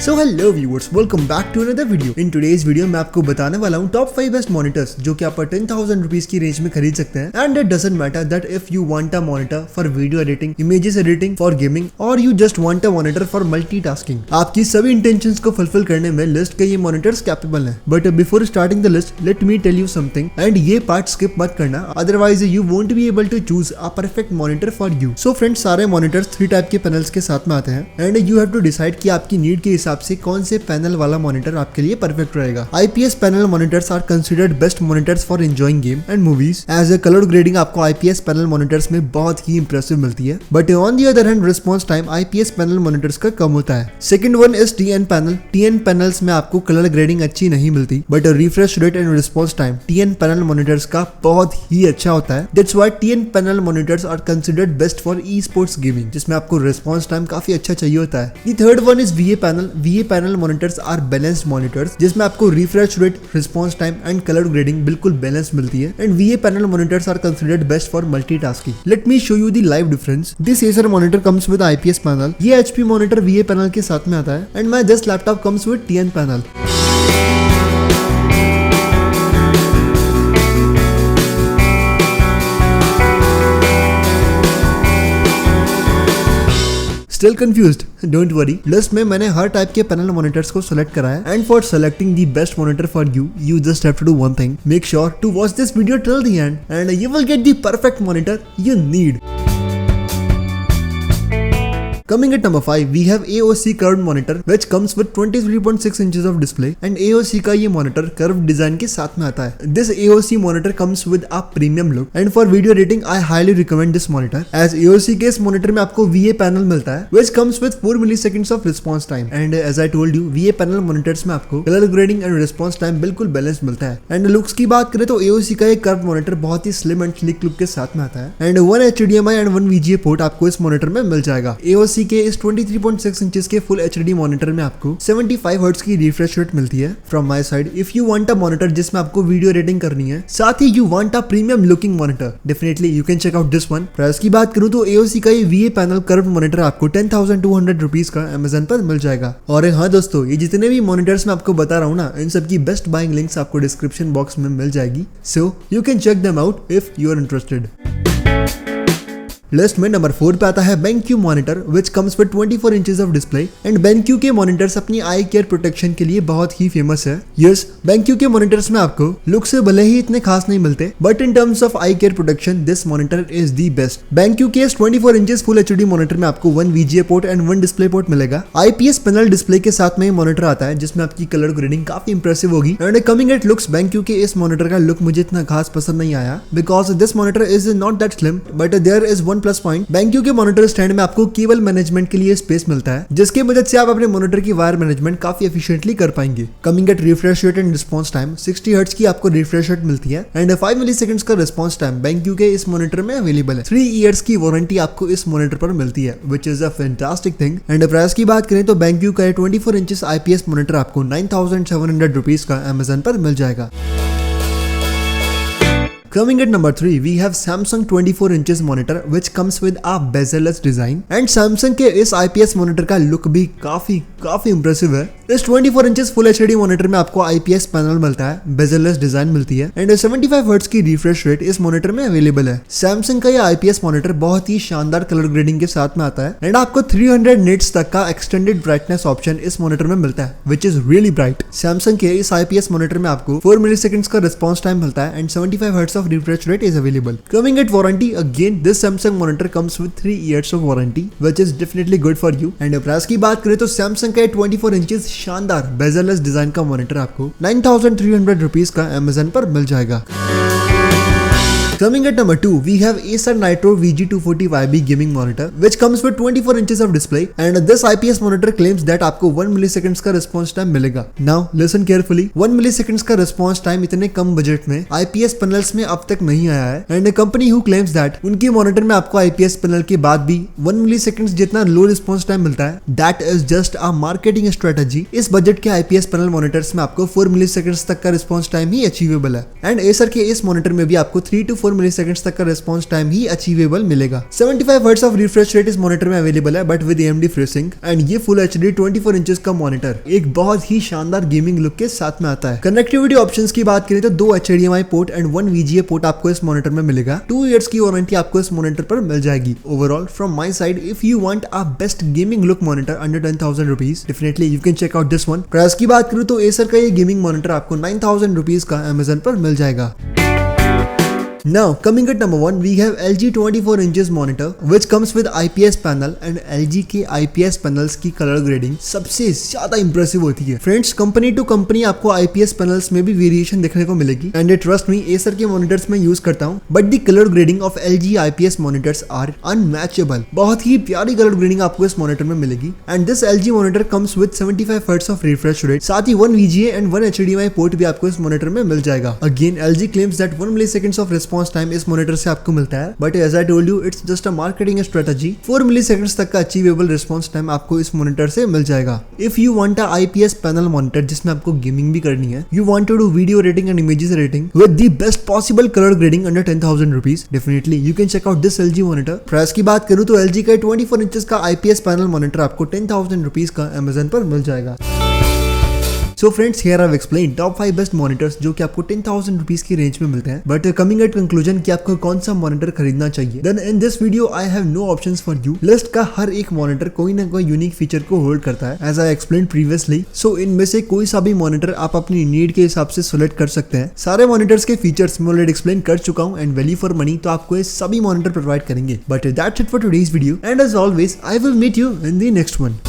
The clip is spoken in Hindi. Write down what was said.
So hello viewers, welcome back to another video. In today's video मैं आपको बताने वाला हूँ टॉप 5 बेस्ट मॉनिटर्स जो कि आप 10,000 रुपीज की रेंज में खरीद सकते हैं। And it doesn't matter that if you want a monitor for video editing, images editing, for gaming or you just want a monitor for multitasking. आपकी सभी इंटेंशंस को फुलफिल करने में लिस्ट के ये मॉनिटर्स कैपेबल हैं। But before starting the list let me tell you something, and ये पार्ट स्किप मत करना, otherwise you won't be able to choose a perfect monitor for you. So friends, सारे मॉनिटर्स 3 टाइप के पैनल्स के साथ में आते हैं and you have to decide कि आपकी नीड के हिसाब से कौन से पैनल वाला मॉनिटर आपके लिए परफेक्ट रहेगा। IPS panel monitors are considered best monitors for enjoying game and movies. As a colour grading आपको IPS पैनल मॉनिटर्स में बहुत ही इंप्रेसिव मिलती है, but on the other hand response time IPS panel monitors का कम होता है। Second one is TN panel. TN panels में आपको कलर ग्रेडिंग अच्छी नहीं मिलती, but refresh rate and response time TN panel monitors का बहुत ही अच्छा होता है। That's why TN panel monitors are considered best for esports gaming, जिसमें आपको रिस्पॉन्स टाइम काफी अच्छा चाहिए होता है। The third one is VA panel. VA panel monitors are balanced monitors, जिसमें आपको refresh rate, response time and colour grading बिल्कुल बैलेंस मिलती है। And VA panel monitors are considered best for multitasking. Let me show you the live difference. This Acer monitor comes with IPS panel. ये HP मॉनिटर VA पैनल के साथ में आता है and my this laptop comes with TN panel. Still confused? Don't worry. List में मैंने हर टाइप के पैनल मॉनिटर्स को सेलेक्ट करा है and for selecting the best monitor for you, you just have to do one thing. Make sure to watch this video till the end and you will get the perfect monitor you need. Coming at number 5, we have AOC curved monitor which comes with 23.6 inches of display and AOC का ये monitor curved design के साथ में आता है। This AOC monitor comes with a premium look and for video editing I highly recommend this monitor as AOC के इस monitor में आपको VA panel मिलता है which comes with 4 milliseconds of response time and as I told you VA panel monitors में आपको color grading and response time बिल्कुल बैलेंस मिलता है। एंड लुक्स की बात करें तो AOC का ये curved monitor बहुत ही slim and sleek look के साथ में आता है and 1 HDMI and 1 VGA port आपको इस monitor में मिल जाएगा। AOC के इस 23.6 इंचेस के फुल HD मॉनिटर में आपको 75 हर्ट्ज की रिफ्रेश रेट मिलती है। From my side, if you want a monitor जिसमें आपको वीडियो एडिटिंग करनी है, साथ ही you want a premium looking monitor, definitely you can check out this one. Price की बात करूं तो AOC का ये VA पैनल कर्व मॉनिटर आपको 10,200 रुपीज का Amazon पर मिल जाएगा। और हाँ दोस्तों, ये जितने भी मॉनिटर्स मैं आपको बता रहा हूँ ना, इन सब की बेस्ट बाइंग लिंक्स आपको डिस्क्रिप्शन बॉक्स में मिल जाएगी, so you can check them out if you are interested. List में नंबर 4 पे आता है BenQ monitor which comes with 24 inches of display and BenQ के मॉनिटर्स अपनी आई केयर प्रोटेक्शन के लिए बहुत ही फेमस है। यस, BenQ के मॉनिटर्स में आपको लुक से भले ही इतने खास नहीं मिलते, but in terms of I care protection this monitor is the best. BenQ के इस 24 इंचेस फुल HD मॉनिटर में आपको 1 VGA port and 1 display port मिलेगा। IPS पैनल डिस्प्ले के साथ में मॉनिटर आता है जिसमें आपकी कलर ग्रेडिंग काफी इंप्रेसिव होगी। And coming at looks, BenQ के इस मॉनिटर का लुक मुझे इतना खास पसंद नहीं आया because this monitor is not that slim, but there is one plus point. BenQ के मॉनिटर स्टैंड में आपको केबल मैनेजमेंट के लिए स्पेस मिलता है, जिसकी मदद से आप अपने मॉनिटर की वायर मैनेजमेंट काफी एफिशिएंटली कर पाएंगे। Coming at refresh rate and response time, 60 hertz की आपको रिफ्रेश रेट मिलती है एंड 5 मिलीसेकंड्स का रिस्पॉन्स टाइम BenQ के इस मॉनिटर में अवेलेबल है। 3 इयर्स की वारंटी आपको इस मॉनिटर पर मिलती है which is a fantastic thing. And price की बात करें तो BenQ का 24 इंचेस IPS मॉनिटर आपको 9,700 रुपीज का Amazon पर मिल जाएगा। Coming at number 3, we have Samsung 24 inches monitor which comes with a bezel-less design and Samsung के इस IPS मॉनिटर का लुक भी काफी इंप्रेसिव है। इस 24 इंचेस फुल HD मॉनिटर में आपको IPS पैनल मिलता है, bezel-less डिजाइन मिलती है एंड 75 हर्ट्ज की रिफ्रेश रेट इस मॉनिटर में अवेलेबल है। Samsung का ये IPS मॉनिटर बहुत ही शानदार कलर ग्रेडिंग के साथ में आता है एंड आपको 300 निट्स तक का एक्सटेंडेड ब्राइटनेस ऑप्शन इस मॉनिटर में मिलता है which is really bright. Samsung के इस IPS मॉनिटर में आपको 4 मिलीसेकंड्स का रिस्पॉन्स टाइम मिलता है and 75 hertz refresh rate is available. Coming at warranty, again this Samsung monitor comes with 3 years of warranty, which is definitely good for you. And price की बात करें तो Samsung का 24 इंचेस शानदार bezel-less डिजाइन का मॉनिटर आपको 9,300 रुपीज का Amazon पर मिल जाएगा। Coming at number 2, we have Acer Nitro VG240YB gaming monitor which comes with 24 inches of display and this IPS monitor claims that आपको 1 milliseconds का response time मिलेगा। Now listen carefully, 1 milliseconds का response time इतने कम बजट में IPS panels में अब तक नहीं आया है and a company who claims that उनकी monitor में आपको IPS panel के बाद भी 1 milliseconds जितना low response time मिलता है, that is just a marketing strategy। इस बजट के IPS panel monitors में आपको 4 milliseconds तक का response time ही achievable है and Acer के इस monitor में भी आपको 3 to 4 4 मिलीसेकंड्स तक का रिस्पॉन्स टाइम ही अचीवेबल मिलेगा। 75 हर्ट्ज ऑफ रिफ्रेश रेट इस मॉनिटर में अवेलेबल है but with AMD FreeSync and ये फुल HD 24 इंचेस का मॉनिटर एक बहुत ही शानदार गेमिंग लुक के साथ में आता है। कनेक्टिविटी ऑप्शंस की बात करें तो 2 HDMI port and 1 VGA port आपको इस मॉनिटर में मिलेगा। 2 इयर्स की वारंटी आपको इस मॉनिटर पर मिल जाएगी। Overall from my side, if you want a best gaming look monitor under 10,000 rupees, definitely you can check out this one. Price की बात करूं तो एसर का ये गेमिंग मॉनिटर आपको 9,000 रुपीज का अमेजन पर मिल जाएगा। Now coming at number 1, we have LG 24 inches monitor which comes with IPS panel and LG के IPS panels की कलर ग्रेडिंग सबसे ज्यादा इंप्रेसिव होती है। फ्रेंड्स, कंपनी टू कंपनी आपको IPS पैनल्स में भी वेरिएशन देखने को मिलेगी एंड ट्रस्ट मी, एसर के मॉनिटर्स में यूज करता हूँ but the colour grading of LG IPS monitors are unmatchable. बहुत ही प्यारी कलर ग्रेडिंग आपको इस मॉनिटर में मिलेगी and this LG monitor comes with 75 hertz of refresh rate, साथ ही 1 VGA एंड 1 HDMI पोर्ट भी आपको इस मॉनिटर में मिल जाएगा। Again LG claims that 1 milliseconds of response time इस मॉनिटर से आपको मिलता है but as I told you, it's just a marketing strategy. 4 milliseconds तक का अचीवेबल रिस्पॉन्स टाइम आपको इस मॉनिटर से मिल जाएगा। If you want a IPS panel monitor जिसमें आपको गेमिंग भी करनी है, you want to do video rating and images rating with the best possible colour grading under 10,000 rupees, definitely you can check out this LG monitor. Price की बात करूं तो LG का 24 इंचेस का IPS पैनल मॉनिटर आपको 10,000 रुपीज का अमेजन पर मिल जाएगा। So friends, here I have explain top 5 best monitors जो कि आपको 10,000 रुपीज की रेंज में मिलते हैं। बट कमिंग एट कंक्लूजन कि आपको कौन सा मॉनिटर खरीदना चाहिए, then in this video I have no options for you. List का हर एक मॉनिटर कोई ना कोई यूनिक फीचर को होल्ड करता है एज आई एक्सप्लेन प्रीवियसली। सो इनमें से कोई सा भी मॉनिटर आप अपनी नीड के हिसाब से सिलेक्ट कर सकते हैं। सारे मॉनिटर्स के फीचर्स मैं ऑलरेडी एक्सप्लेन कर चुका हूँ एंड वैल्यू फॉर मनी तो आपको ये सभी मॉनिटर प्रोवाइड करेंगे। But that's it for today's video and as always I will meet you in the next one.